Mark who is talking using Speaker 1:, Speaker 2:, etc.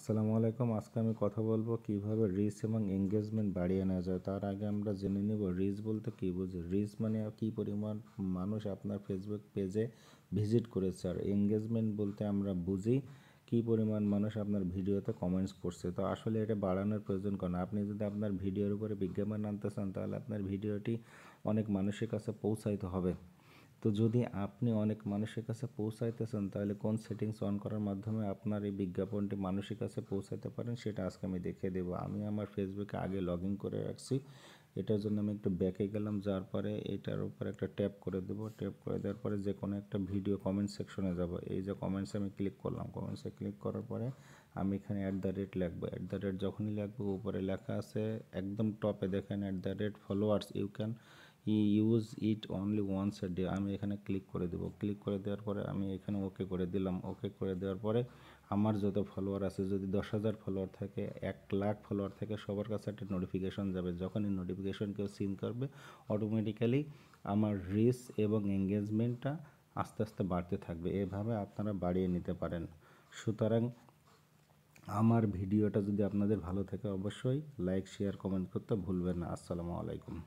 Speaker 1: আসসালামু আলাইকুম। আজকে আমি কথা বলবো কিভাবে রিচ এবং এঙ্গেজমেন্ট বাড়িয়ে নেওয়া যায়। তার আগে আমরা জেনে নিব রিচ বলতে কী বুঝি। রিচ মানে কী পরিমাণ মানুষ আপনার ফেসবুক পেজে ভিজিট করেছে, আর এঙ্গেজমেন্ট বলতে আমরা বুঝি কী পরিমাণ মানুষ আপনার ভিডিওতে কমেন্টস করছে। তো আসলে এটা বাড়ানোর প্রয়োজন কেন? আপনি যদি আপনার ভিডিওর উপরে বিজ্ঞাপন আনতে চান, তাহলে আপনার ভিডিওটি অনেক মানুষের কাছে পৌঁছাইতে হবে। তো যদি আপনি অনেক মানুষের কাছে পৌঁছাইতে চান, তাহলে কোন সেটিংস অন করার মাধ্যমে আপনার এই বিজ্ঞাপনটি মানুষের কাছে পৌঁছাতে পারেন, সেটা আজকে আমি দেখিয়ে দেবো। আমি আমার ফেসবুকে আগে লগ ইন করে রাখছি। এটার জন্য আমি একটু ব্যাকে গেলাম, যাওয়ার পরে এটার উপর একটা ট্যাপ করে দেবো। ট্যাপ করে দেওয়ার পরে যে কোনো একটা ভিডিও কমেন্ট সেকশনে যাব। এই যে কমেন্টসে আমি ক্লিক করলাম, কমেন্টসে ক্লিক করার পরে আমি এখানে @ লিখবো। যখনই লিখবো, উপরে লেখা আছে একদম টপে দেখেন @followers you can use it only once a day. আমি এখানে ক্লিক করে দেবো। ক্লিক করে দেওয়ার পরে আমি এখানে ওকে করে দিলাম। ওকে করে দেওয়ার পরে আমার যত ফলোয়ার আছে, যদি 10,000 ফলোয়ার থাকে, 1,00,000 ফলোয়ার থাকে, সবার কাছে একটা নোটিফিকেশন যাবে। যখন এই নোটিফিকেশন কেউ সিন করবে, অটোমেটিক্যালি আমার রিচ এবং এঙ্গেজমেন্টটা আস্তে আস্তে বাড়তে থাকবে। এভাবে আপনারা বাড়িয়ে নিতে পারেন। সুতরাং আমার ভিডিওটা যদি আপনাদের ভালো থাকে, অবশ্যই লাইক, শেয়ার, কমেন্ট করতে ভুলবেন না। আসসালামু আলাইকুম।